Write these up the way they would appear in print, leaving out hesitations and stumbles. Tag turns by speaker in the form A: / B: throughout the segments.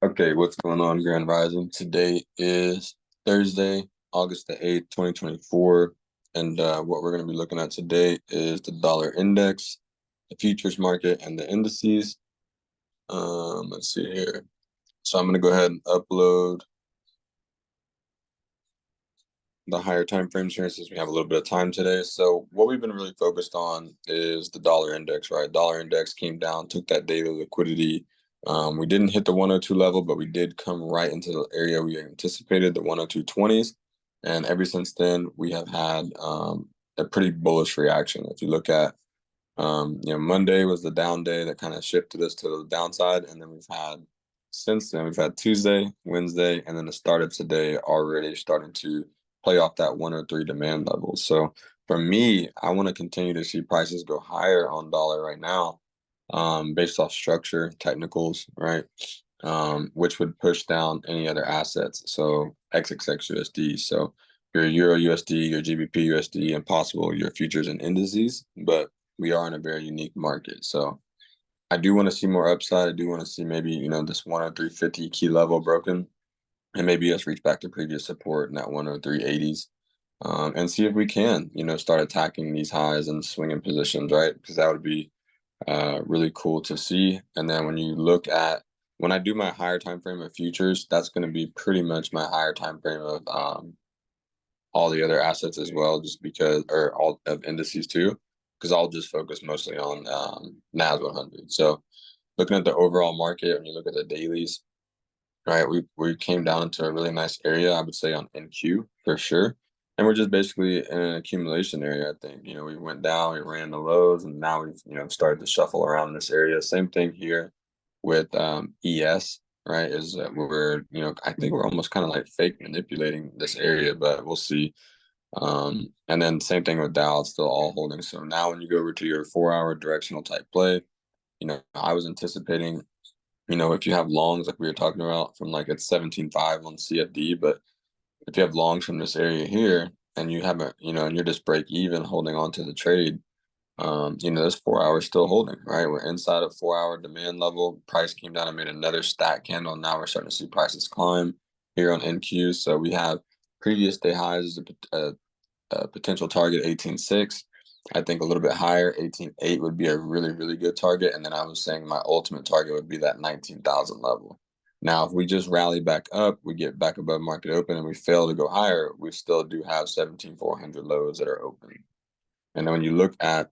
A: Okay, what's going on, Grand Rising? Today is Thursday, August the 8th, 2024. And what we're going to be looking at today is the dollar index, the futures market, and the indices. Let's see here. So I'm going to go ahead and upload the higher time frames here since we have a little bit of time today. So what we've been really focused on is the dollar index, right? Dollar index came down, took that daily liquidity. We didn't hit the 102 level, but we did come right into the area we anticipated, the 102.20s. And ever since then, we have had a pretty bullish reaction. If you look at, Monday was the down day that kind of shifted us to the downside. And then since then, we've had Tuesday, Wednesday, and then the start of today already starting to play off that 103 demand level. So for me, I want to continue to see prices go higher on dollar right now, based off structure, technicals, right? Which would push down any other assets. So XXX USD. So your Euro USD, your GBP USD, and possible your futures and indices. But we are in a very unique market. So I do want to see more upside. I do want to see maybe, this 103.50 key level broken and maybe us reach back to previous support in that 103.80s, and see if we can, start attacking these highs and swinging positions, right? Because that would be really cool to see. And then when I do my higher time frame of futures, that's going to be pretty much my higher time frame of all the other assets as well, just because, or all of indices too, because I'll just focus mostly on NAS 100. So looking at the overall market, when you look at the dailies, right, we came down into a really nice area, I would say on NQ for sure. And we're just basically in an accumulation area, I think. We went down, we ran the lows, and now we've, started to shuffle around this area. Same thing here with ES, right? Is that I think we're almost kind of like fake manipulating this area, but we'll see. And then same thing with Dow, it's still all holding. So now when you go over to your 4-hour directional type play, I was anticipating, if you have longs like we were talking about from like it's 17.5 on CFD, but if you have longs from this area here and you haven't, and you're just break even holding on to the trade, this 4 hours still holding, right? We're inside of 4-hour demand level. Price came down and made another stack candle. Now we're starting to see prices climb here on NQ. So we have previous day highs as a potential target 18.6. I think a little bit higher, 18.8 would be a really, really good target. And then I was saying my ultimate target would be that 19,000 level. Now, if we just rally back up, we get back above market open and we fail to go higher, we still do have 17,400 lows that are open. And then when you look at,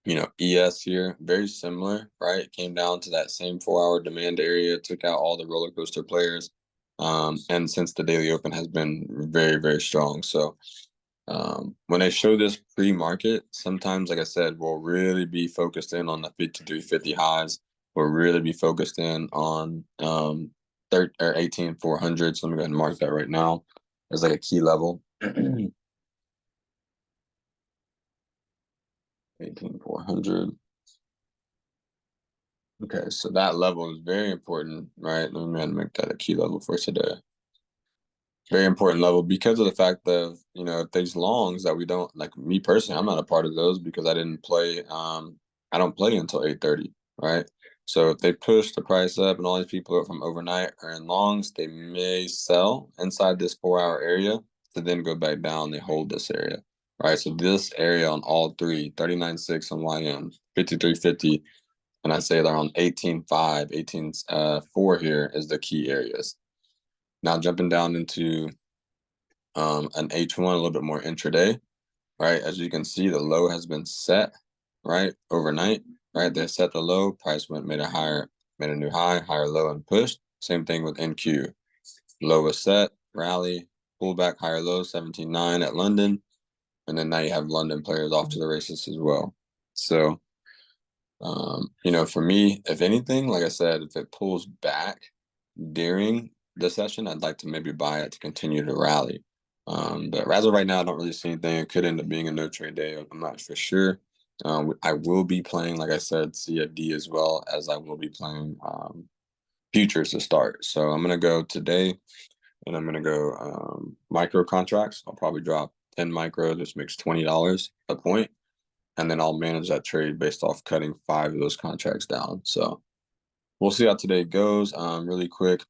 A: ES here, very similar, right? It came down to that same 4-hour demand area, took out all the roller coaster players. And since the daily open has been very, very strong. So when I show this pre-market, sometimes, like I said, we'll really be focused in on the 53.50 highs. We'll really be focused in on 18,400. So let me go ahead and mark that right now as like a key level. 18,400. Okay, so that level is very important, right? Let me make that a key level for today. Very important level because of the fact that, if these longs that we don't, like me personally, I'm not a part of those because I didn't play, I don't play until 8:30, right? So if they push the price up and all these people from overnight are in longs, they may sell inside this 4-hour area to then go back down. They hold this area, right? So this area on all three, 39.6 on YM, 53.50, and I say they're on 18.5, 18.4 here is the key areas. Now jumping down into an H1 a little bit more intraday, right? As you can see, the low has been set, right, overnight, right? They set the low, price made a new high, higher low, and pushed. Same thing with NQ. Low was set, rally, pullback, higher low, 17.9 at London. And then now you have London players off to the races as well. So, for me, if anything, like I said, if it pulls back during the session, I'd like to maybe buy it to continue to rally. But as of right now, I don't really see anything. It could end up being a no trade day. I'm not for sure. I will be playing, like I said, CFD as well as I will be playing futures to start. So I'm gonna go today, and I'm gonna go micro contracts. I'll probably drop 10 micros, which makes $20 a point, and then I'll manage that trade based off cutting 5 of those contracts down. So we'll see how today goes. Really quick,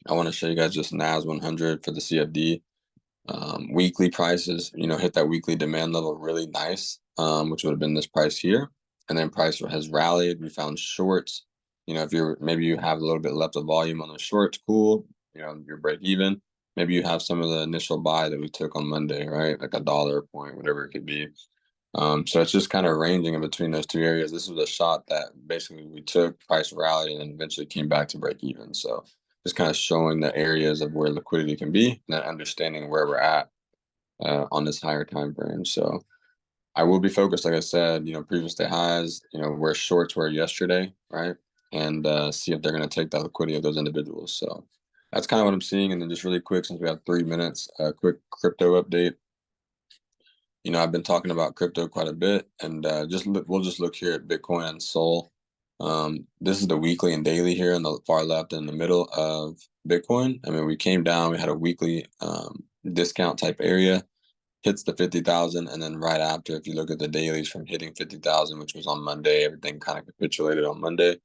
A: I want to show you guys just NAS 100 for the CFD. Weekly prices, hit that weekly demand level really nice, which would have been this price here. And then price has rallied. We found shorts. If maybe you have a little bit left of volume on the shorts, cool. You're break even. Maybe you have some of the initial buy that we took on Monday, right? Like $1 a point, whatever it could be. So it's just kind of ranging in between those two areas. This was a shot that basically we took, price rallied, and then eventually came back to break even. So just kind of showing the areas of where liquidity can be and then understanding where we're at on this higher time frame. So I will be focused, like I said, previous day highs, where shorts were yesterday, right? And see if they're going to take that liquidity of those individuals. So that's kind of what I'm seeing. And then just really quick, since we have 3 minutes, a quick crypto update. I've been talking about crypto quite a bit, and we'll just look here at Bitcoin and Sol. This is the weekly and daily here in the far left and in the middle of Bitcoin. I mean, we came down, we had a weekly discount type area, hits the 50,000, and then right after, if you look at the dailies from hitting 50,000, which was on Monday, everything kind of capitulated on Monday.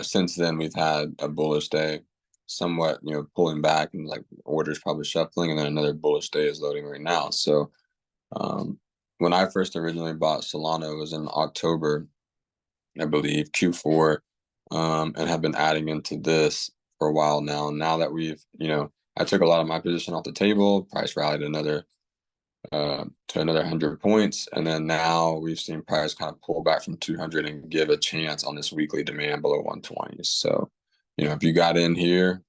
A: Since then, we've had a bullish day, somewhat, pulling back and like orders probably shuffling, and then another bullish day is loading right now. So when I first originally bought Solana, it was in October, I believe, Q4, and have been adding into this for a while now. And now that I took a lot of my position off the table, price rallied to another 100 points, and then now we've seen price kind of pull back from 200 and give a chance on this weekly demand below 120. So, if you got in here,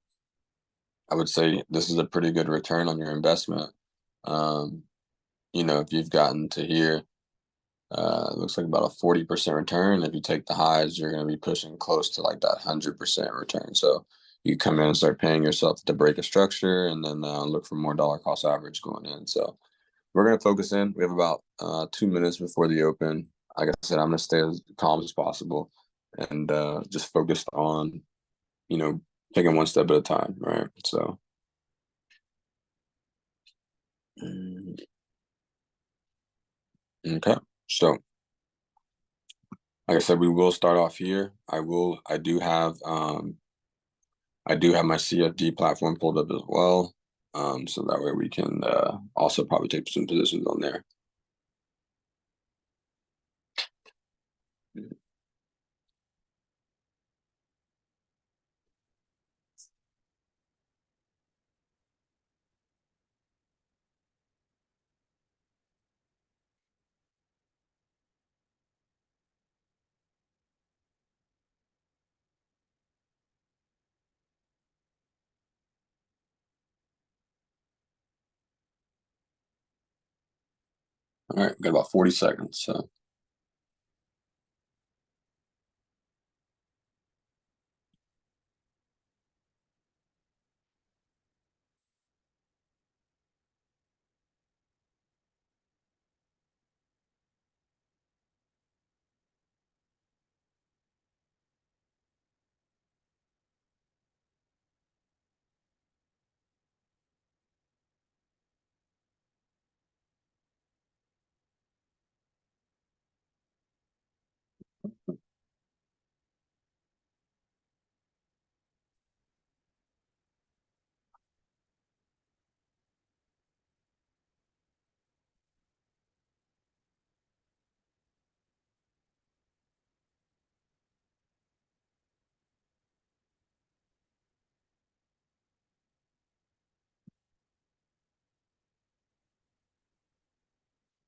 A: I would say this is a pretty good return on your investment. If you've gotten to here, it looks like about a 40% return. If you take the highs, you're going to be pushing close to like that 100% return. So you come in and start paying yourself to break a structure, and then look for more dollar cost average going in. So we're going to focus in. We have about 2 minutes before the open. Like I said, I'm going to stay as calm as possible and just focused on, taking one step at a time, right? So. Okay. So like I said, we will start off here. I do have my CFD platform pulled up as well. So that way we can also probably take some positions on there. All right, got about 40 seconds.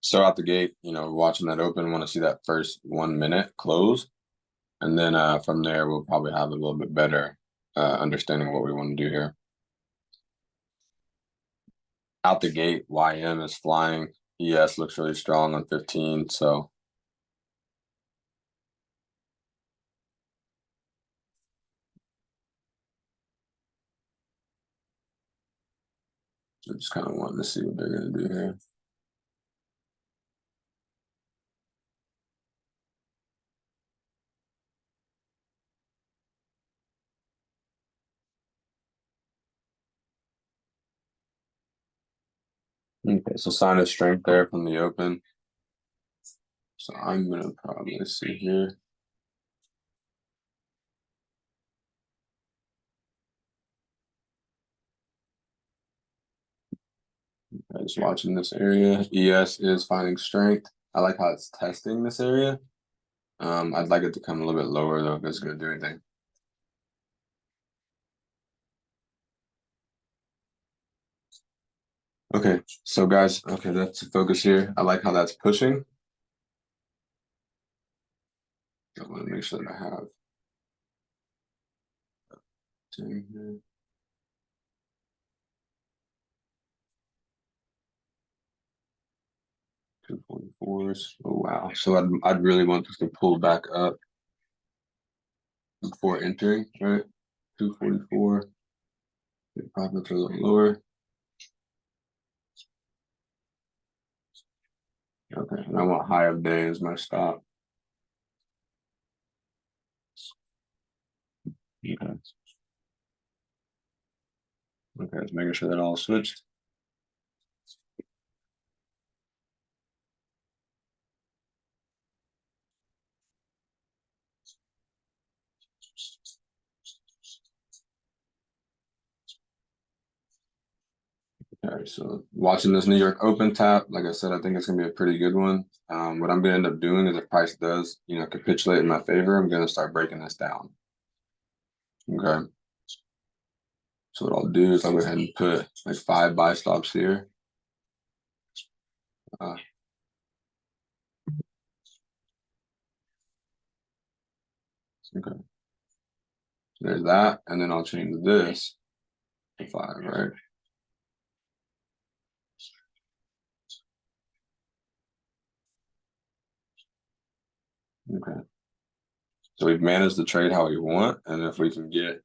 A: So out the gate, watching that open, want to see that first 1 minute close. And then from there, we'll probably have a little bit better understanding of what we want to do here. Out the gate, YM is flying. ES looks really strong on 15. So just kind of wanting to see what they're going to do here. Okay, so sign of strength there from the open. So I'm going to probably see here. Just watching this area. ES is finding strength. I like how it's testing this area. I'd like it to come a little bit lower though if it's gonna do anything. Okay, so guys, okay, that's the focus here. I like how that's pushing. I want to make sure that I have 10 here. 244s. Oh wow. So I'd really want this to pull back up before entering, right? 244. Profits are a little lower. Okay, and I want high of day as my stop. Okay. Okay, just making sure that all switched. All right, so watching this New York Open tap, like I said, I think it's gonna be a pretty good one. What I'm gonna end up doing is if price does, capitulate in my favor, I'm gonna start breaking this down. Okay. So what I'll do is I'll go ahead and put like 5 buy stops here. Uh, okay. So there's that, and then I'll change this to 5, right? Okay. So we've managed the trade how we want, and if we can get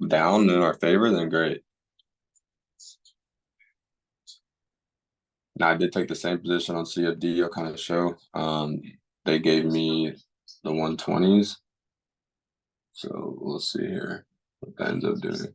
A: down in our favor, then great. Now I did take the same position on CFD. I'll kind of show. They gave me the 120s. So we'll see here what that ends up doing.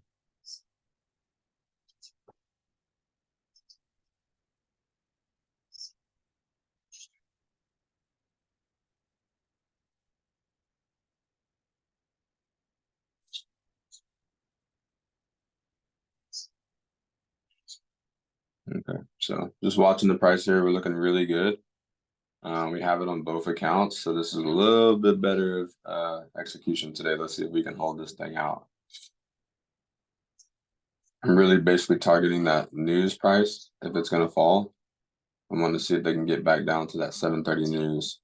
A: Okay, so just watching the price here, we're looking really good. We have it on both accounts, so this is a little bit better execution today. Let's see if we can hold this thing out. I'm really basically targeting that news price if it's going to fall. I want to see if they can get back down to that 7:30 news.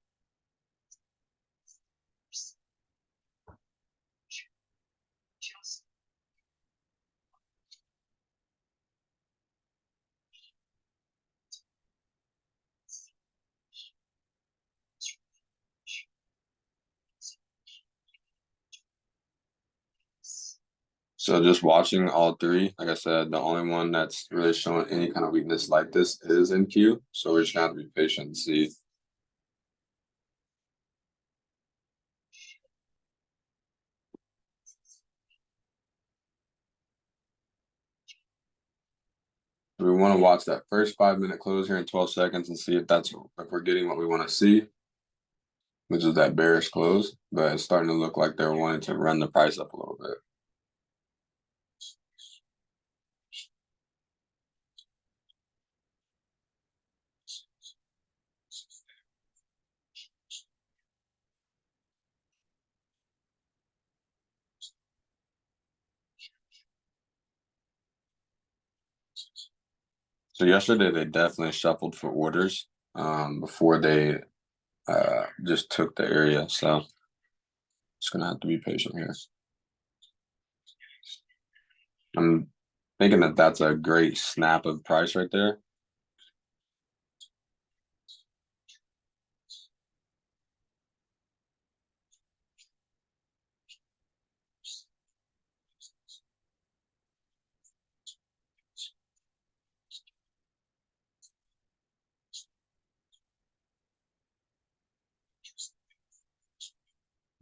A: So just watching all three, like I said, the only one that's really showing any kind of weakness like this is NQ. So we're just gonna have to be patient and see. We want to watch that first 5-minute close here in 12 seconds and see if we're getting what we want to see, which is that bearish close. But it's starting to look like they're wanting to run the price up a little bit. So yesterday they definitely shuffled for orders before they just took the area. So just gonna have to be patient here. I'm thinking that that's a great snap of price right there.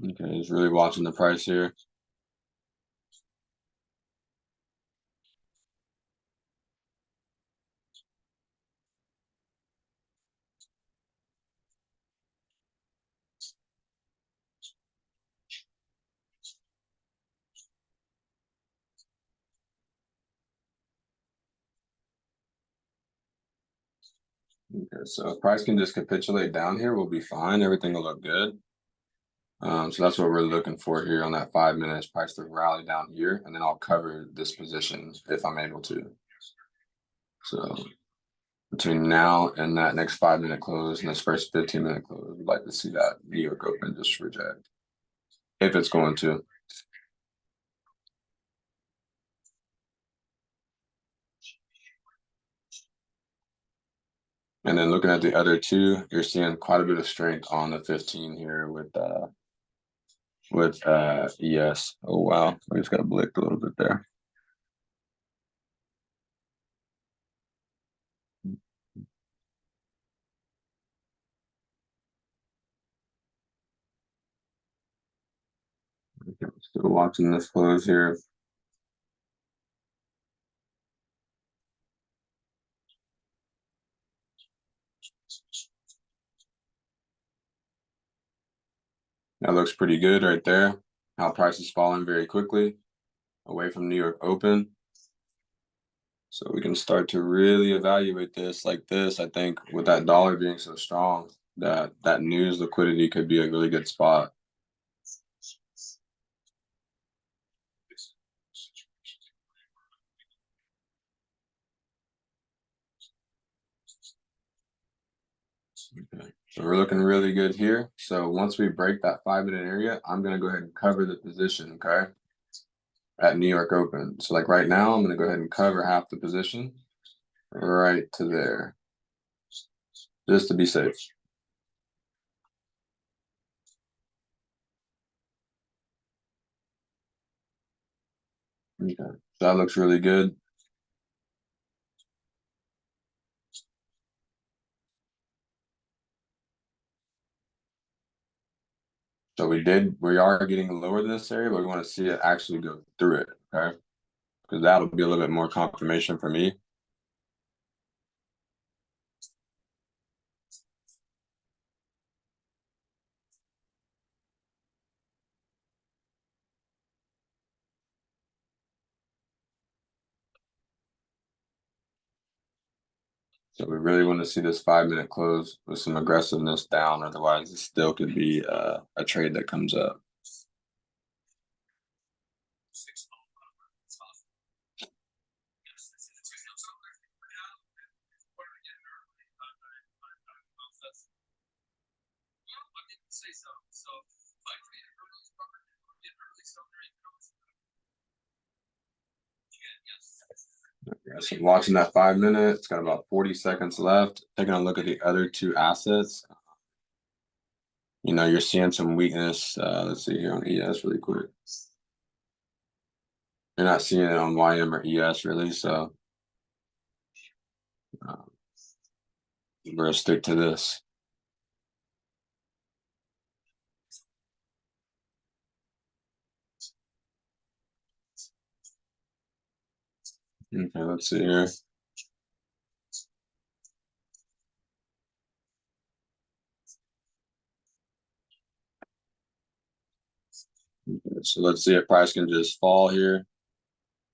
A: Okay, he's really watching the price here. Okay, so if price can just capitulate down here, we'll be fine. Everything will look good. So that's what we're looking for here on that 5 minutes. Price to rally down here, and then I'll cover this position if I'm able to. So between now and that next 5 minute close and this first 15-minute close, we'd like to see that New York Open just reject if it's going to. And then looking at the other two, you're seeing quite a bit of strength on the 15 here with ES. Oh wow, we just got blicked a little bit there. Okay, still watching this close here. That looks pretty good right there. How price is falling very quickly away from New York Open. So we can start to really evaluate this like this. I think with that dollar being so strong, that news liquidity could be a really good spot. Okay. So we're looking really good here. So once we break that 5 minute area, I'm gonna go ahead and cover the position, okay? At New York Open. So like right now, I'm gonna go ahead and cover half the position right to there. Just to be safe. Okay. That looks really good. So we are getting lower than this area, but we want to see it actually go through it, okay? Because that'll be a little bit more confirmation for me. So we really want to see this 5 minute close with some aggressiveness down. Otherwise, it still could be a trade that comes up. Yeah, so watching that 5 minute, it's got about 40 seconds left. Taking a look at the other two assets. You're seeing some weakness. Let's see here on ES really quick. You're not seeing it on YM or ES really, so um, we're gonna stick to this. Okay, let's see here. Okay, so let's see if price can just fall here.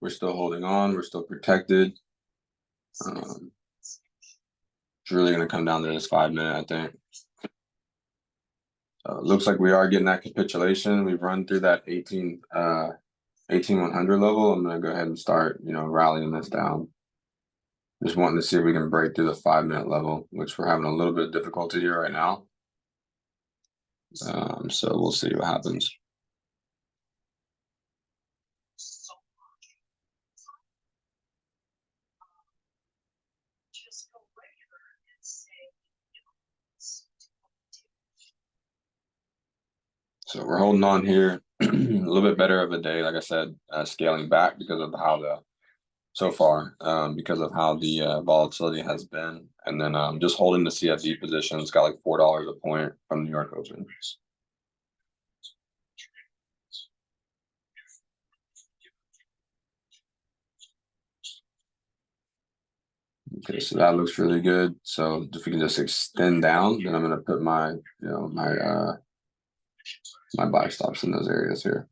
A: We're still holding on. We're still protected. It's really going to come down to this 5 minute, I think. Looks like we are getting that capitulation. We've run through that 18100 level. I'm going to go ahead and start, rallying this down. Just wanting to see if we can break through the 5 minute level, which we're having a little bit of difficulty here right now. So we'll see what happens. So we're holding on here. A little bit better of a day, like I said, scaling back because of how because of how the volatility has been, and then just holding the CFD position. It's got like $4 a point from New York Open. Okay, so that looks really good. So if we can just extend down, then I'm gonna put my my buy stops in those areas here.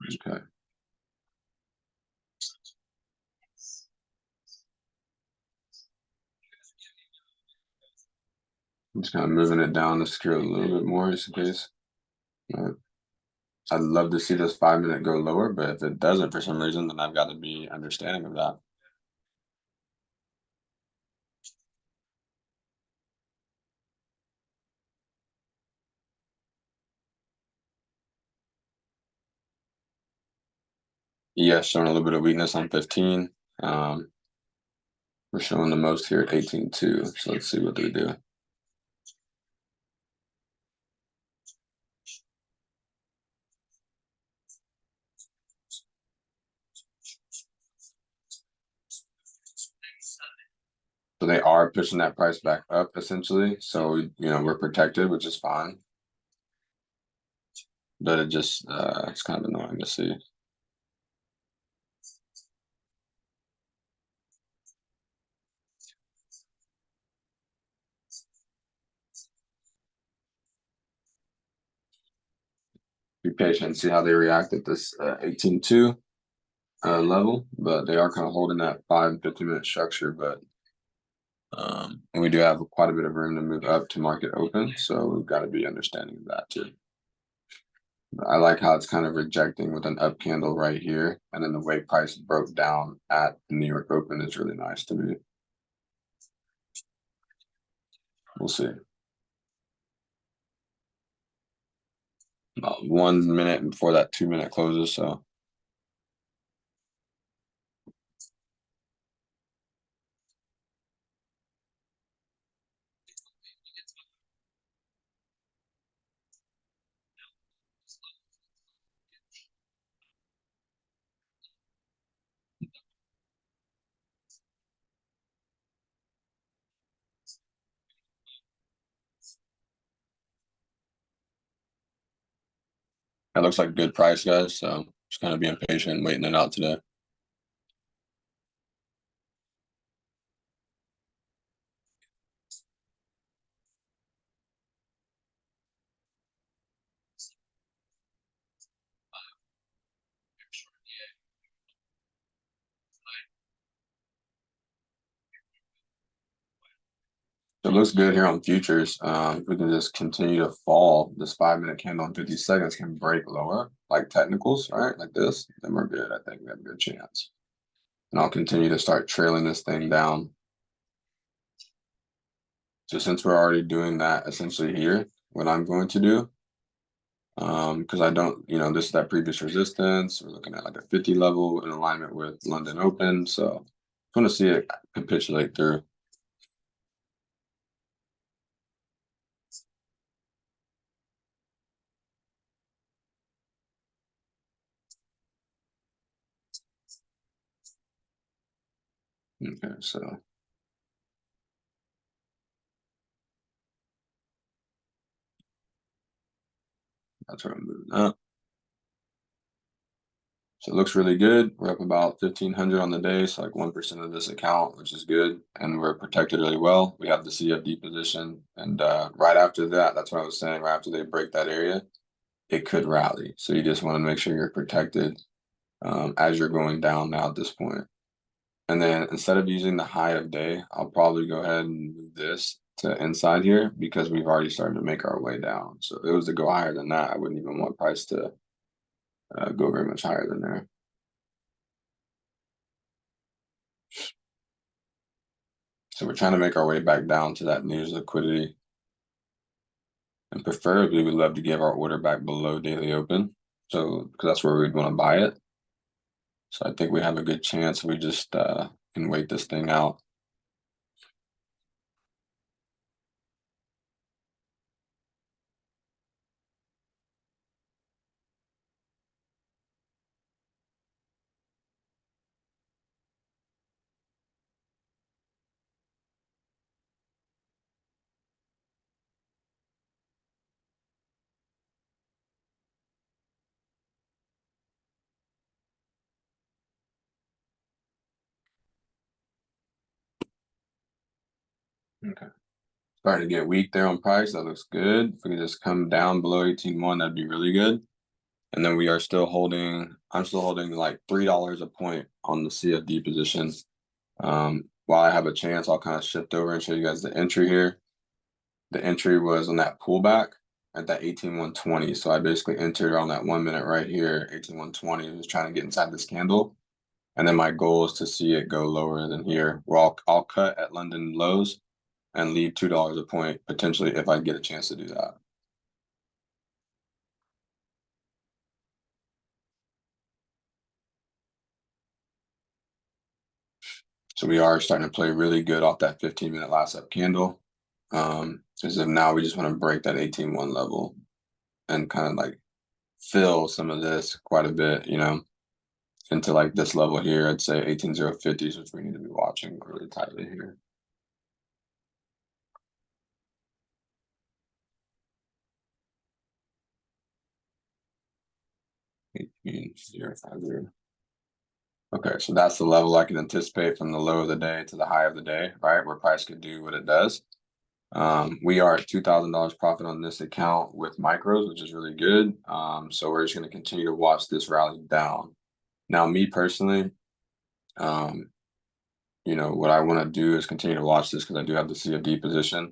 A: Okay. I'm just kind of moving it down to secure a little bit more just in case. Uh, I'd love to see this 5 minute go lower, but if it doesn't for some reason, then I've got to be understanding of that. ES showing a little bit of weakness on 15. Um, we're showing the most here at 18.2. So let's see what they do. So they are pushing that price back up essentially. So we're protected, which is fine. But it's kind of annoying to see. Be patient and see how they react at this 18.2 level, but they are kind of holding that 5 and 15 minute structure. But and we do have quite a bit of room to move up to market open, so we've got to be understanding of that too. But I like how it's kind of rejecting with an up candle right here, and then the way price broke down at the New York Open is really nice to me. We'll see. About 1 minute before that 2 minute closes, so that looks like good price, guys. So just kind of being patient, waiting it out today. So it looks good here on futures. If we can just continue to fall, this 5 minute candle in 50 seconds can break lower, like technicals, right? Like this, then we're good. I think we have a good chance. And I'll continue to start trailing this thing down. So since we're already doing that essentially here, what I'm going to do, because I don't, this is that previous resistance. We're looking at like a 50 level in alignment with London Open. So I want to see it capitulate through. Okay, so that's where I'm moving up. So it looks really good. We're up about 1,500 on the day, so like 1% of this account, which is good. And we're protected really well. We have the CFD position. And right after that, that's what I was saying, right after they break that area, it could rally. So you just want to make sure you're protected as you're going down now at this point. And then instead of using the high of day, I'll probably go ahead and move this to inside here because we've already started to make our way down. So if it was to go higher than that, I wouldn't even want price to go very much higher than there. So we're trying to make our way back down to that news liquidity. And preferably, we'd love to give our order back below daily open. So, because that's where we'd want to buy it. So I think we have a good chance. We just can wait this thing out. Okay. Starting to get weak there on price. That looks good. If we can just come down below 18.1, that'd be really good. And then we are still holding, I'm still holding like $3 a point on the CFD position. While I have a chance, I'll kind of shift over and show you guys the entry here. The entry was on that pullback at that 18,120. So I basically entered on that 1 minute right here, 18,120, was trying to get inside this candle. And then my goal is to see it go lower than here, where I'll cut at London lows and leave $2 a point potentially if I get a chance to do that. So we are starting to play really good off that 15-minute last up candle. As of now, we just want to break that 18.1 level and kind of like fill some of this quite a bit, into like this level here. I'd say 18,050s, which we need to be watching really tightly here. 18,050. Okay, so that's the level I can anticipate from the low of the day to the high of the day, right? Where price could do what it does. We are at $2,000 profit on this account with micros, which is really good. So we're just going to continue to watch this rally down. Now, me personally, what I want to do is continue to watch this because I do have the CFD position,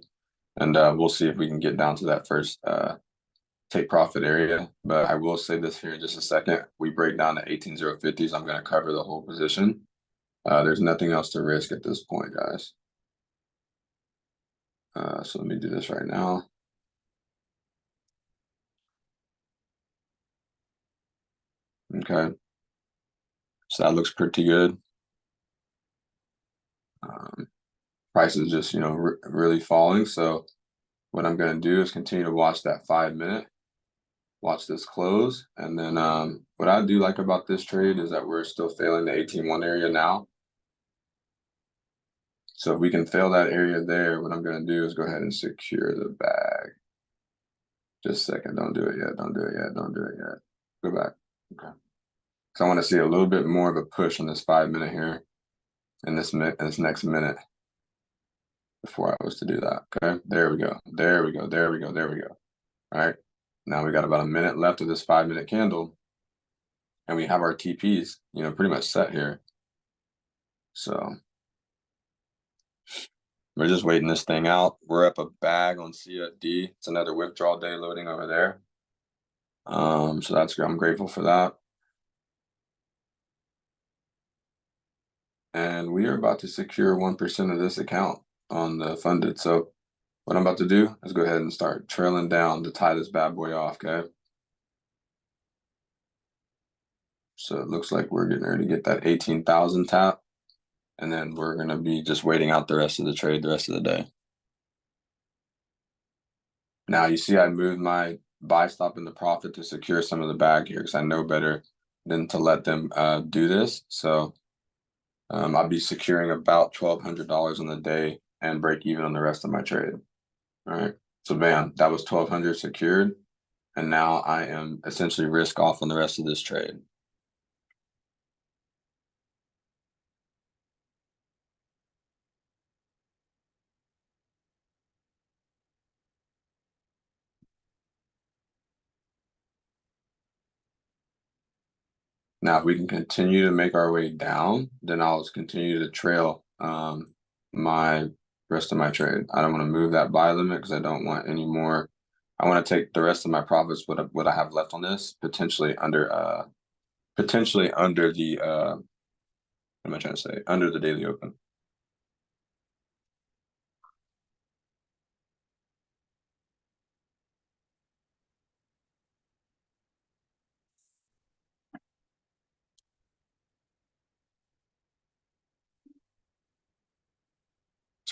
A: and we'll see if we can get down to that first take profit area. But I will say this here in just a second. We break down to 18,050s. I'm going to cover the whole position. There's nothing else to risk at this point, guys. So let me do this right now. Okay. So that looks pretty good. Price is just, really falling. So what I'm going to do is continue to watch that 5 minute, watch this close. And then what I do like about this trade is that we're still failing the 18.1 area now. So if we can fail that area there, what I'm going to do is go ahead and secure the bag. Just a second. Don't do it yet. Don't do it yet. Don't do it yet. Go back. Okay. So I want to see a little bit more of a push on this 5 minute here in this next minute before I was to do that. Okay. There we go. There we go. There we go. There we go. All right. Now we got about a minute left of this 5 minute candle. And we have our TPs, pretty much set here. So we're just waiting this thing out. We're up a bag on CFD. It's another withdrawal day loading over there. So that's good. I'm grateful for that. And we are about to secure 1% of this account on the funded. So what I'm about to do is go ahead and start trailing down to tie this bad boy off, okay? So it looks like we're getting ready to get that 18,000 tap. And then we're going to be just waiting out the rest of the trade the rest of the day. Now you see I moved my buy stop in the profit to secure some of the bag here because I know better than to let them do this. So I'll be securing about $1,200 on the day and break even on the rest of my trade. All right. So bam, that was 1,200 secured. And now I am essentially risk off on the rest of this trade. Now, if we can continue to make our way down, then I'll just continue to trail my rest of my trade. I don't want to move that buy limit because I don't want any more. I want to take the rest of my profits, what I have left on this, potentially under the what am I trying to say? Under the daily open.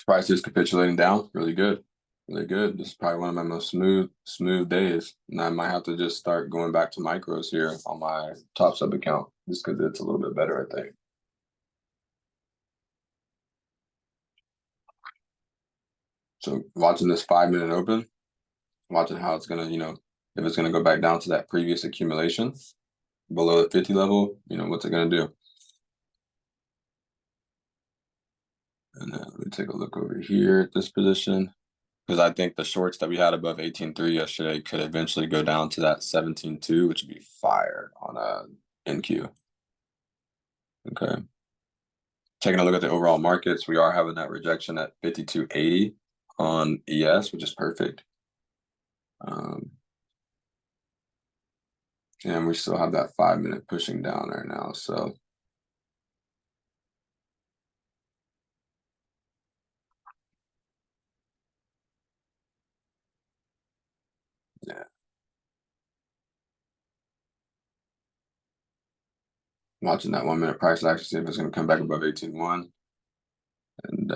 A: Price is capitulating down. Really good. Really good. This is probably one of my most smooth days. And I might have to just start going back to micros here on my top sub account just because it's a little bit better, I think. So watching this 5 minute open, watching how it's gonna, if it's gonna go back down to that previous accumulation below the 50 level, what's it gonna do? And then let me take a look over here at this position. because I think the shorts that we had above 18.3 yesterday could eventually go down to that 17.2, which would be fire on a NQ. Okay. Taking a look at the overall markets, we are having that rejection at 52.80 on ES, which is perfect. And we still have that 5-minute pushing down there now. So yeah. Watching that 1-minute price action, see if it's going to come back above 18.1. And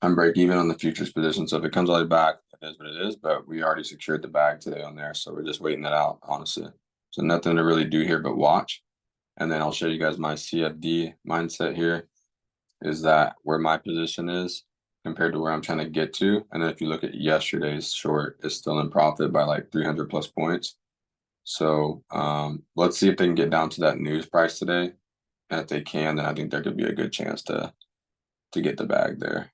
A: I'm break even on the futures position. So if it comes all the way back, it is what it is. But we already secured the bag today on there. So we're just waiting that out, honestly. So nothing to really do here but watch. And then I'll show you guys my CFD mindset here. Is that where my position is compared to where I'm trying to get to? And then if you look at yesterday's short, it's still in profit by like 300 plus points. So let's see if they can get down to that news price today. And if they can, then I think there could be a good chance to get the bag there.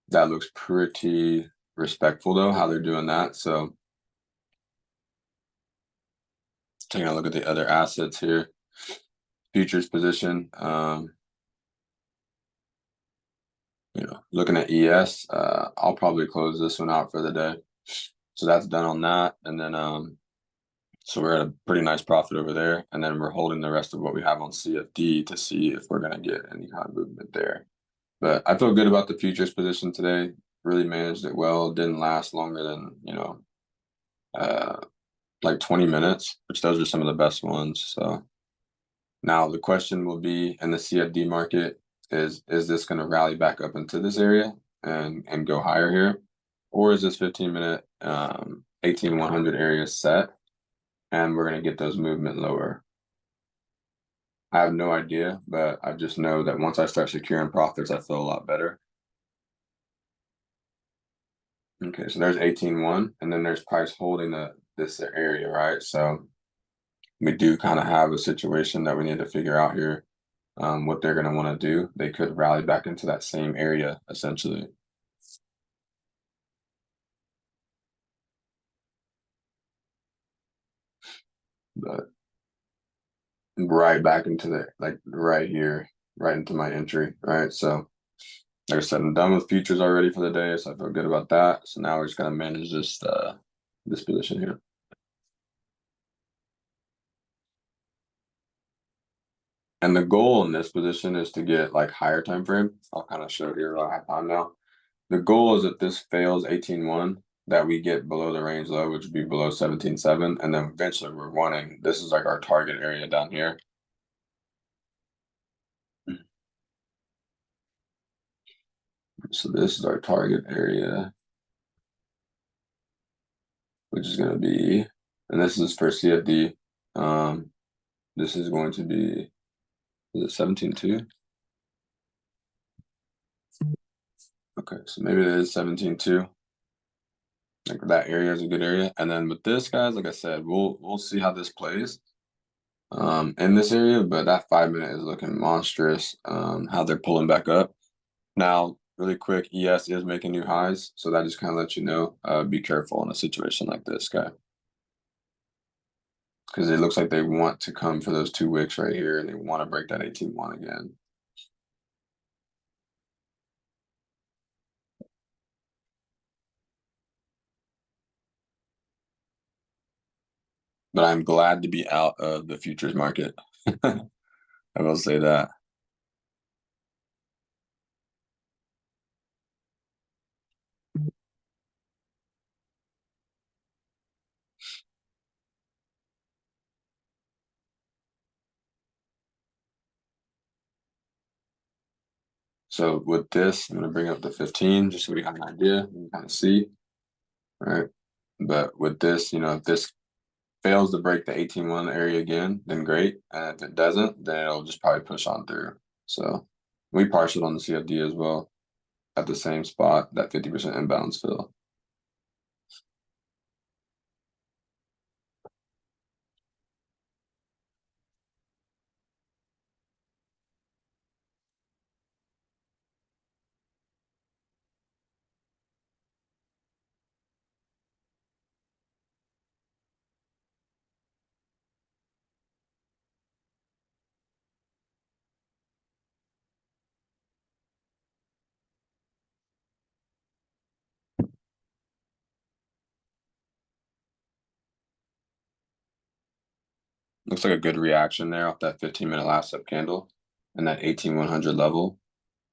A: That looks pretty respectful though, how they're doing that. So taking a look at the other assets here, futures position. Looking at ES, I'll probably close this one out for the day. So that's done on that. And then so we're at a pretty nice profit over there. And then we're holding the rest of what we have on CFD to see if we're gonna get any kind of movement there. But I feel good about the futures position today. Really managed it well. Didn't last longer than, like 20 minutes, which those are some of the best ones. So now the question will be in the CFD market is this going to rally back up into this area and go higher here? Or is this 15-minute 18-100 area set and we're going to get those movement lower? I have no idea, but I just know that once I start securing profits, I feel a lot better. Okay, so there's 18.1, and then there's price holding this area, right? So we do kind of have a situation that we need to figure out here. What they're going to want to do. They could rally back into that same area, essentially. But right back into like right here, right into my entry, right? So like I said, I'm done with futures already for the day, so I feel good about that. So now we're just gonna manage this position here. And the goal in this position is to get like higher time frame. I'll kind of show here while I have time now. The goal is that this fails 18.1, that we get below the range low, which would be below 17.7, and then eventually we're wanting, this is like our target area down here. So this is our target area, which is going to be, and this is for CFD. This is going to be, is it 17.2? Okay, so maybe it is 17.2. Like that area is a good area. And then with this, guys, like I said, we'll see how this plays in this area, but that 5-minute is looking monstrous, how they're pulling back up. Now, really quick, ES is making new highs, so that just kind of lets you know, be careful in a situation like this, guy. Because it looks like they want to come for those 2 wicks right here, and they want to break that 18.1 again. But I'm glad to be out of the futures market. I will say that. So with this, I'm going to bring up the 15 just so we have an idea and kind of see, right? But with this, if this fails to break the 18.1 area again, then great. And if it doesn't, then it'll just probably push on through. So we partialed on the CFD as well at the same spot, that 50% inbounds fill. Looks like a good reaction there off that 15-minute last step candle and that 18,100 level.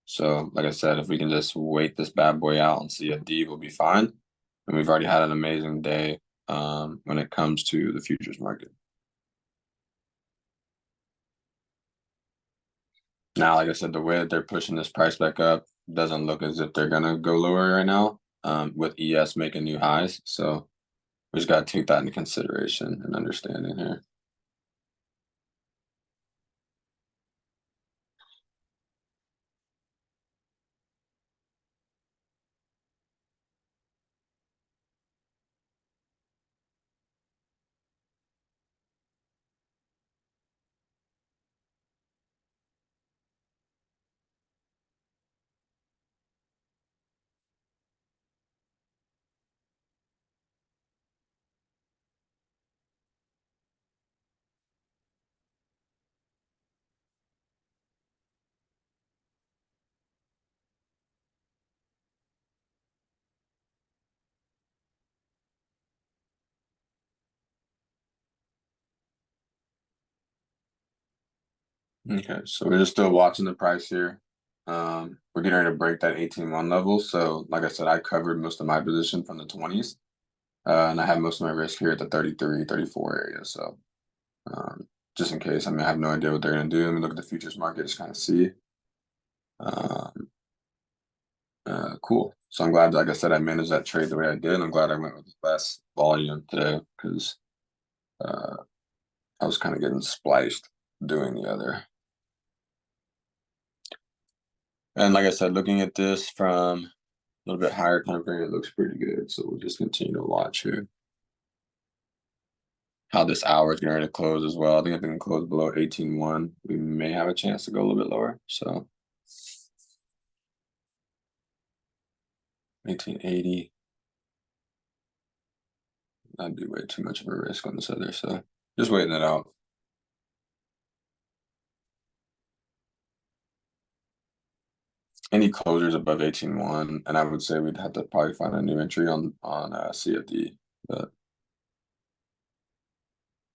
A: So, like I said, if we can just wait this bad boy out and see a D, we'll be fine. And we've already had an amazing day when it comes to the futures market. Now, like I said, the way that they're pushing this price back up doesn't look as if they're gonna go lower right now, with ES making new highs. So we just gotta take that into consideration and understanding here. Okay, so we're just still watching the price here. We're getting ready to break that 18-1 level. So, like I said, I covered most of my position from the 20s, and I have most of my risk here at the 33, 34 area. So, um, just in case, I mean, I have no idea what they're going to do. Let me look at the futures market, just kind of see. Um, cool. So I'm glad, like I said, I managed that trade the way I did. I'm glad I went with less volume today because uh, I was kind of getting spliced doing the other. And like I said, looking at this from a little bit higher time frame, it looks pretty good. So we'll just continue to watch here. How this hour is going to close as well. I think if it can close below 18.1, we may have a chance to go a little bit lower. So 1880, that'd be way too much of a risk on this other. So just waiting it out. Any closures above 18.1, and I would say we'd have to probably find a new entry on CFD. But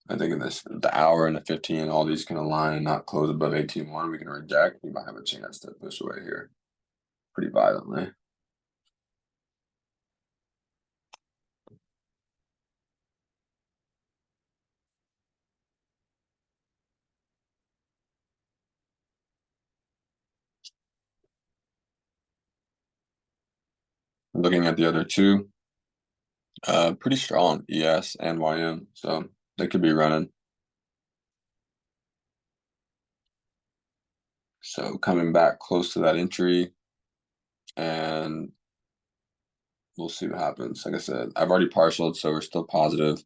A: I think in this the hour and the 15, all these can align and not close above 18.1. We can reject. We might have a chance to push away here pretty violently. Looking at the other two, pretty strong ES and YM, so they could be running. So coming back close to that entry, and we'll see what happens. Like I said, I've already partialed, so we're still positive.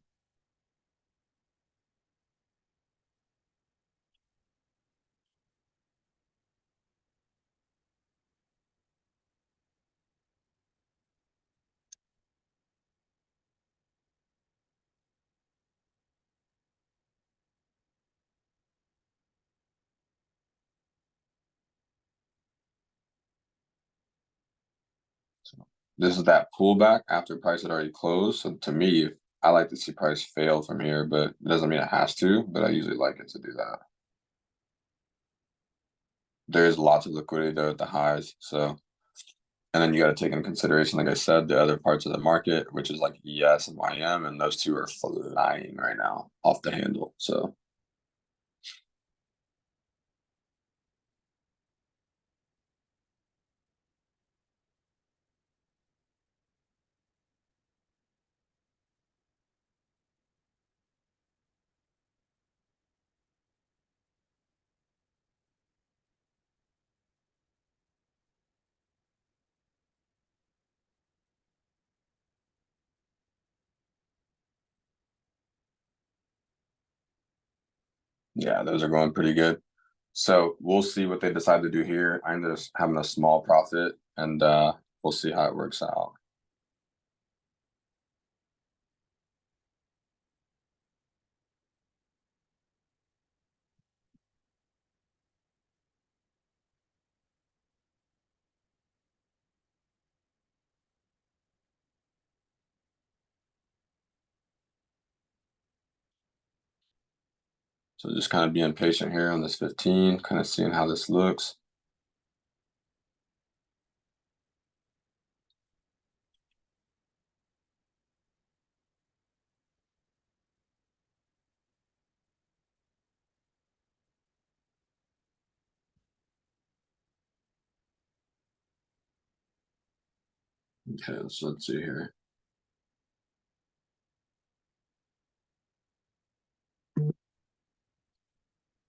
A: So this is that pullback after price had already closed. So to me, I like to see price fail from here, but it doesn't mean it has to, but I usually like it to do that. There is lots of liquidity though at the highs. So, and then you got to take into consideration, like I said, the other parts of the market, which is like ES and YM, and those two are flying right now off the handle. So yeah, those are going pretty good. So we'll see what they decide to do here. I ended up having a small profit, and we'll see how it works out. So just kind of being patient here on this 15, kind of seeing how this looks. Okay, so let's see here.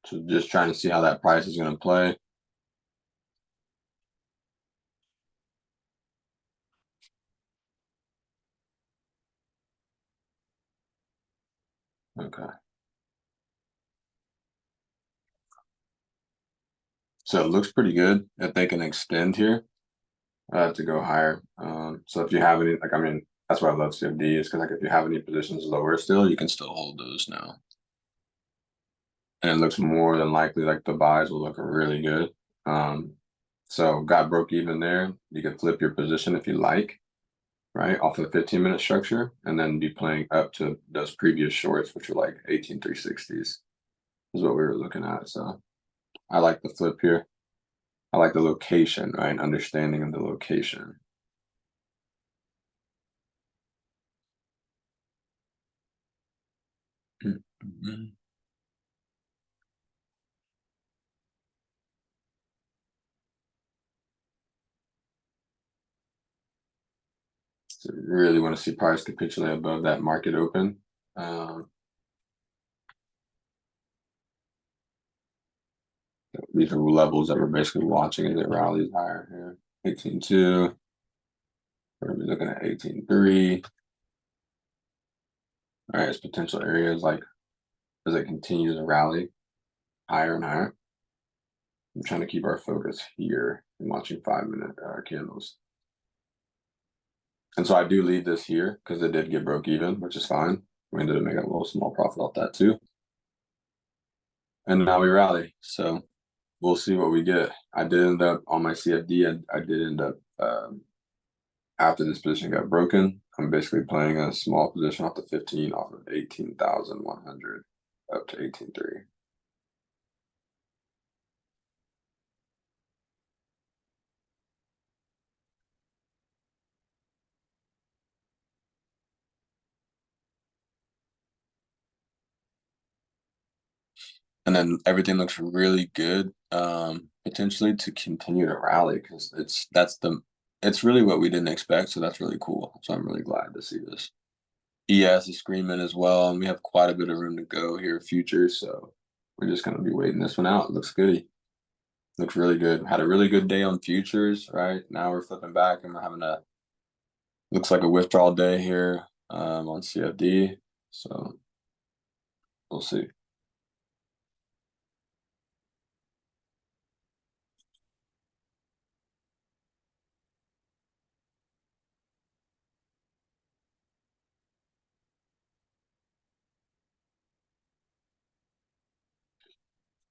A: So just trying to see how that price is going to play. Okay. So it looks pretty good if they can extend here to go higher. So if you have any, like, I mean, that's why I love CFD is because like if you have any positions lower still, you can still hold those now. And it looks more than likely like the buys will look really good. Um, so got broke even there. You can flip your position if you like, right, off of the 15-minute structure, and then be playing up to those previous shorts, which are like 18,360s, is what we were looking at. So I like the flip here. I like the location, right? Understanding of the location. Mhm. So really want to see price capitulate above that market open. Um, these are levels that we're basically watching as it rallies higher here. 18.2. We're gonna be looking at 18.3. All right, it's potential areas like as it continues to rally higher and higher. I'm trying to keep our focus here and watching 5-minute candles. And so I do leave this here because it did get broke even, which is fine. We ended up making a little small profit off that too. And now we rally. So we'll see what we get. I did end up on my CFD, and I did end up after this position got broken. I'm basically playing a small position off the 15 off of 18,100 up to 18.3. And then everything looks really good potentially to continue to rally because it's really what we didn't expect, so that's really cool. So I'm really glad to see this. ES is screaming as well, and we have quite a bit of room to go here future, so we're just gonna be waiting this one out. It looks goody. Looks really good. Had a really good day on futures, right? Now we're flipping back and we're having a looks like a withdrawal day here on CFD. So we'll see.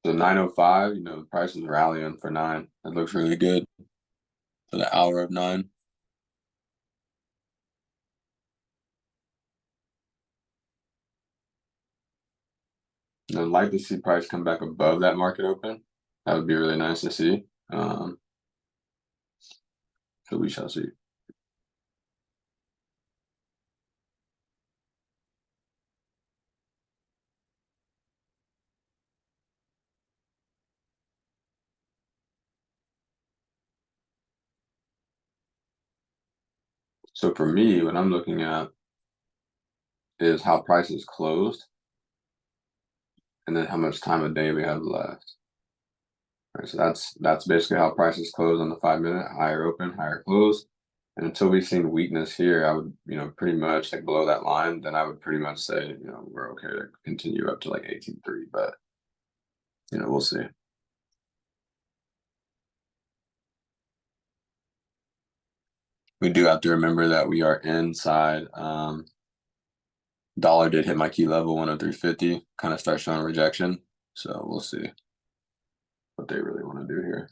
A: So 9:05, the price is rallying for 9. That looks really good for the hour of 9. And I'd like to see price come back above that market open. That would be really nice to see. So we shall see. So for me, what I'm looking at is how prices closed and then how much time of day we have left. Right, so that's basically how prices close on the 5-minute, higher open, higher close. And until we've seen weakness here, I would, pretty much like below that line, then I would pretty much say, we're okay to continue up to like 18.3, but we'll see. We do have to remember that we are inside. Dollar did hit my key level 103.50, kind of start showing rejection. So we'll see what they really want to do here.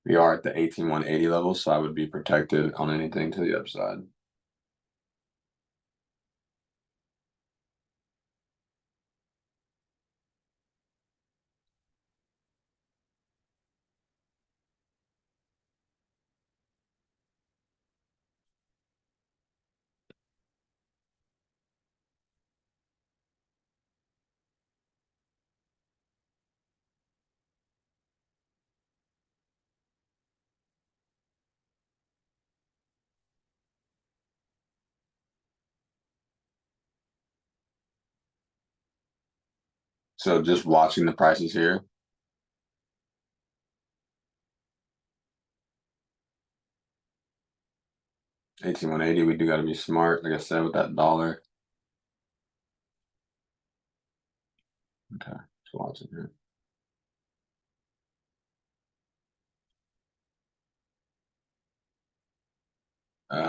A: We are at the 18,180 level, so I would be protected on anything to the upside. So just watching the prices here. 18,180, we do got to be smart, like I said, with that dollar. Okay, just watching here.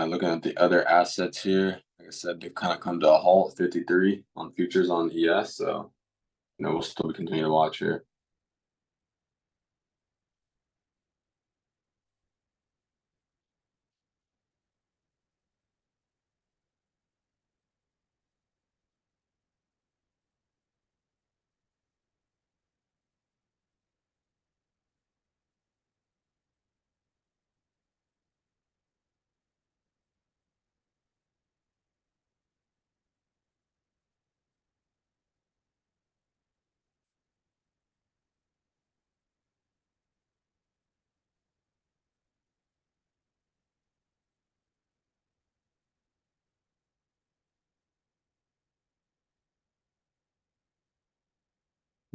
A: Looking at the other assets here, like I said, they've kind of come to a halt, 53 on futures on ES. So, we'll still continue to watch here.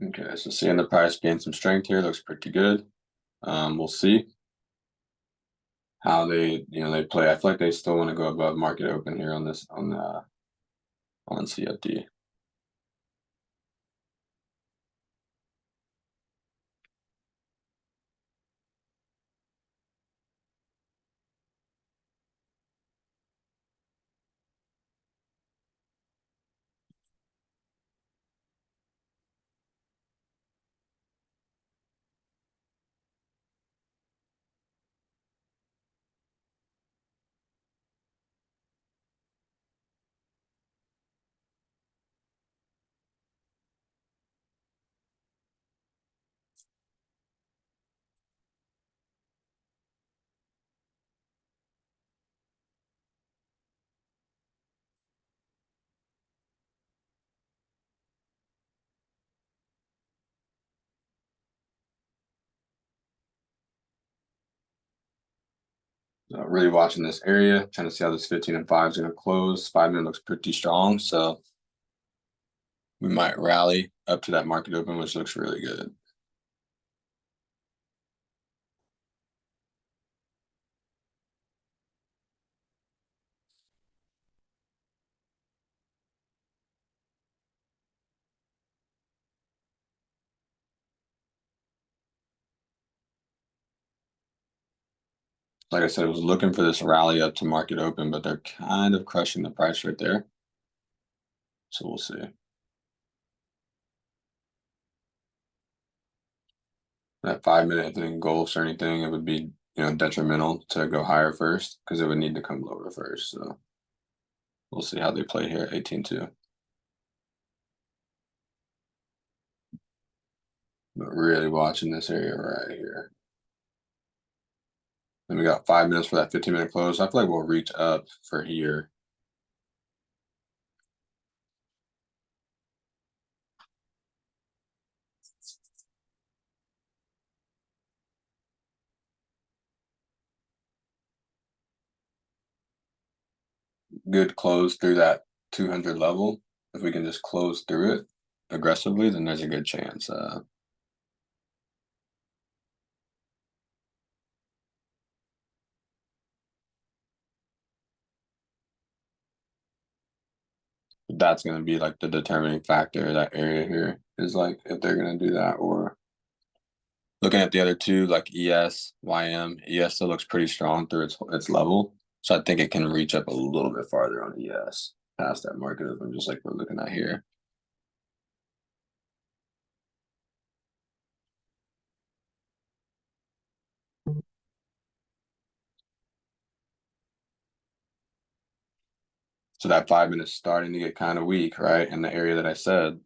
A: Okay, so seeing the price gain some strength here looks pretty good. We'll see how they play. I feel like they still want to go above market open here on this on CFD. So really watching this area, trying to see how this 15 and 5 is going to close. 5-minute looks pretty strong, so we might rally up to that market open, which looks really good. Like I said, I was looking for this rally up to market open, but they're kind of crushing the price right there. So we'll see. That 5-minute, if it engulfs or anything, it would be detrimental to go higher first because it would need to come lower first. So we'll see how they play here at 18-2. But really watching this area right here. Then we got 5 minutes for that 15-minute close. I feel like we'll reach up for here. Good close through that 200 level. If we can just close through it aggressively, then there's a good chance. That's going to be like the determining factor. That area here is like if they're going to do that, or looking at the other two like ES, YM. ES still looks pretty strong through its level, so I think it can reach up a little bit farther on ES past that market open, just like we're looking at here. So that 5 minute is starting to get kind of weak, right? In the area that I said.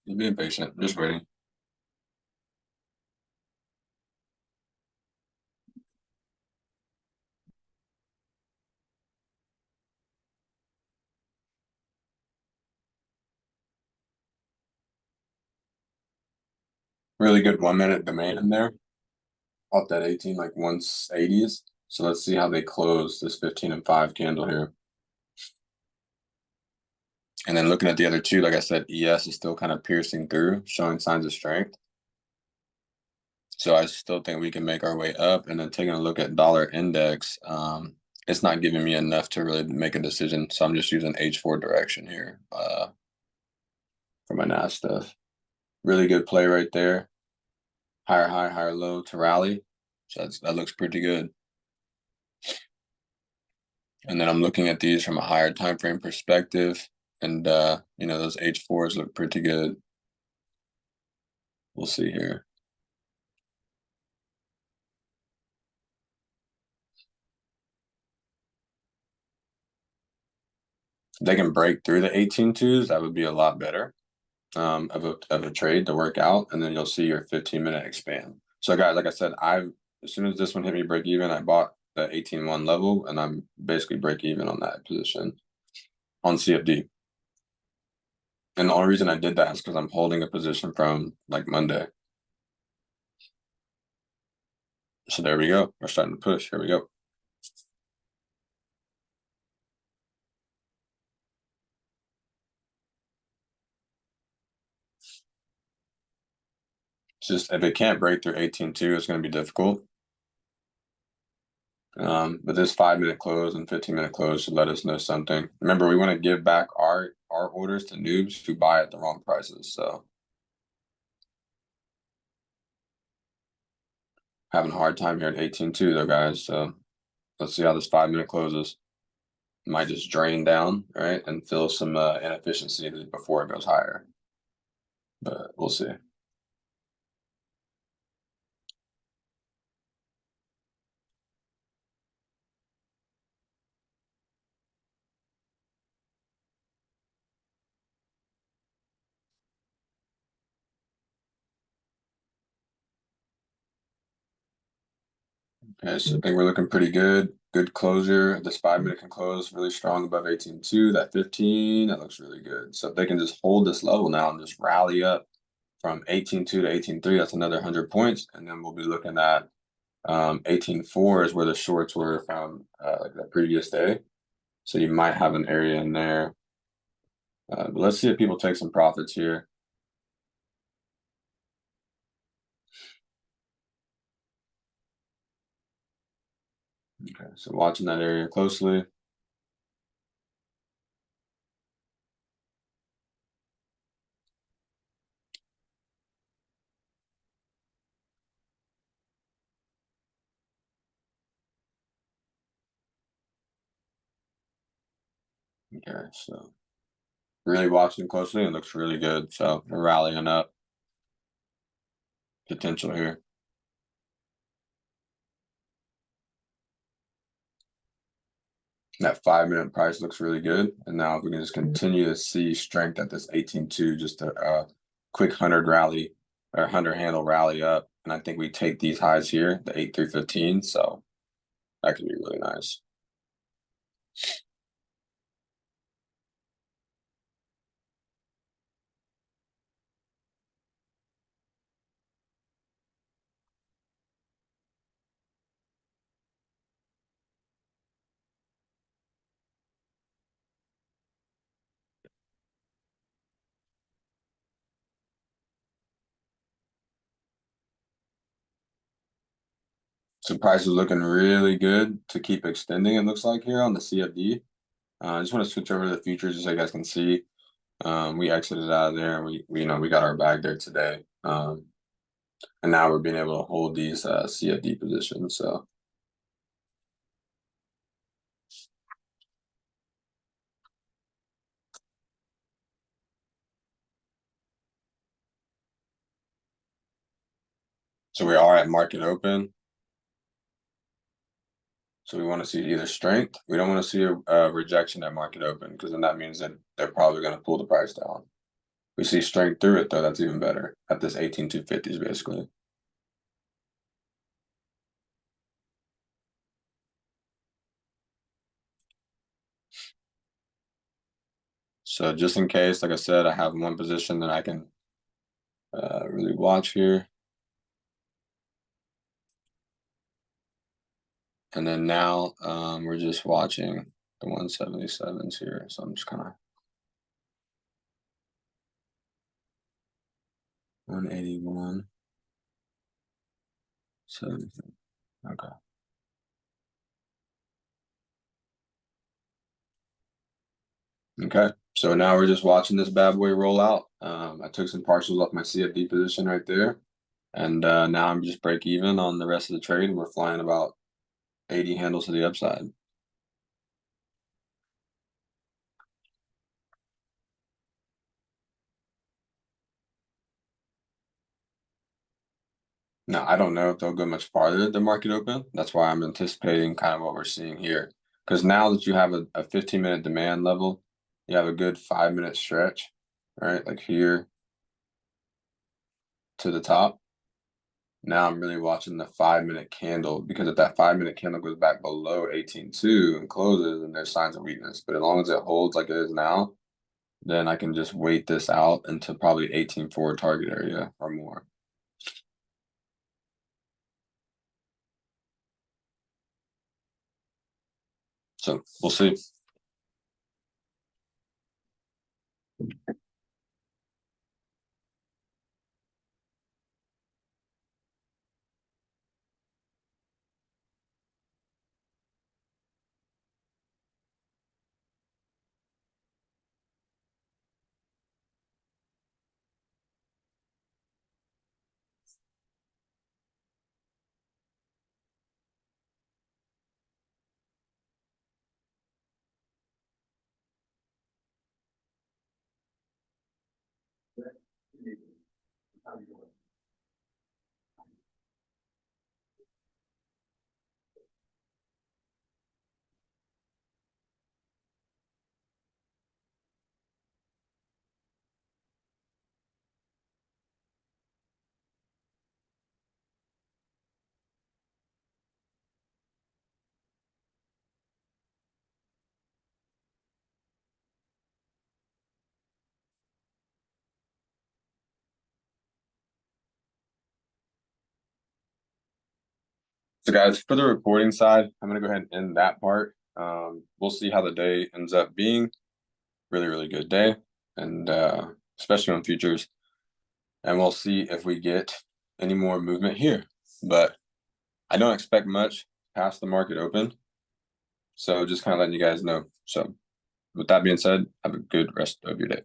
A: Just being patient, just waiting. Really good 1 minute demand in there. Off that 18, like 180s. So let's see how they close this 15 and 5 candle here. And then looking at the other two, like I said, ES is still kind of piercing through, showing signs of strength. So I still think we can make our way up. And then taking a look at dollar index, it's not giving me enough to really make a decision. So I'm just using H4 direction here for my NAS stuff. Really good play right there. Higher high, higher low to rally. So that looks pretty good. And then I'm looking at these from a higher time frame perspective. And those H4s look pretty good. We'll see here. If they can break through the 18.2s, that would be a lot better of a trade to work out. And then you'll see your 15-minute expand. So guys, like I said, as soon as this one hit me break even, I bought the 18.1 level and I'm basically break even on that position on CFD. And the only reason I did that is because I'm holding a position from like Monday. So there we go. We're starting to push. Here we go. It's just if it can't break through 18.2, it's going to be difficult. But this 5 minute close and 15-minute close should let us know something. Remember, we want to give back our orders to noobs who buy at the wrong prices. So having a hard time here at 18.2 though, guys. So let's see how this 5 minute closes. Might just drain down, right, and fill some inefficiency before it goes higher. But we'll see. Okay, so I think we're looking pretty good. Good closure. This 5 minute can close really strong above 18.2. That 15, that looks really good. So if they can just hold this level now and just rally up from 18.2 to 18.3, that's another 100 points. And then we'll be looking at 18.4 is where the shorts were from like the previous day. So you might have an area in there. But let's see if people take some profits here. Okay, so watching that area closely. Okay, so really watching closely. It looks really good. So we're rallying up. Potential here. That 5 minute price looks really good. And now if we can just continue to see strength at this 18.2, just a quick 100 rally or 100 handle rally up. And I think we take these highs here, the 8 through 15. So that could be really nice. So price is looking really good to keep extending, it looks like here on the CFD. I just want to switch over to the futures just so you guys can see. We exited out of there, and we got our bag there today. And now we're being able to hold these CFD positions. So we are at market open. So we want to see either strength. We don't want to see a rejection at market open, because then that means that they're probably going to pull the price down. We see strength through it, though. That's even better at this 18,250s, basically. So just in case, like I said, I have one position that I can really watch here. And then now we're just watching the 177s here. So I'm just kind of 181. 70. Okay. Okay. So now we're just watching this bad boy roll out. I took some partials off my CFD position right there. And now I'm just break even on the rest of the trade. We're flying about 80 handles to the upside. Now, I don't know if they'll go much farther than market open. That's why I'm anticipating kind of what we're seeing here. Because now that you have a 15-minute demand level, you have a good 5-minute stretch, right? Like here to the top. Now I'm really watching the 5-minute candle, because if that 5-minute candle goes back below 18.2 and closes, then there's signs of weakness. But as long as it holds like it is now, then I can just wait this out into probably 18.4 target area or more. So we'll see. So guys, for the reporting side, I'm gonna go ahead and end that part. We'll see how the day ends up being. Really, really good day, and especially on futures. And we'll see if we get any more movement here. But I don't expect much past the market open. So just kind of letting you guys know. So with that being said, have a good rest of your day.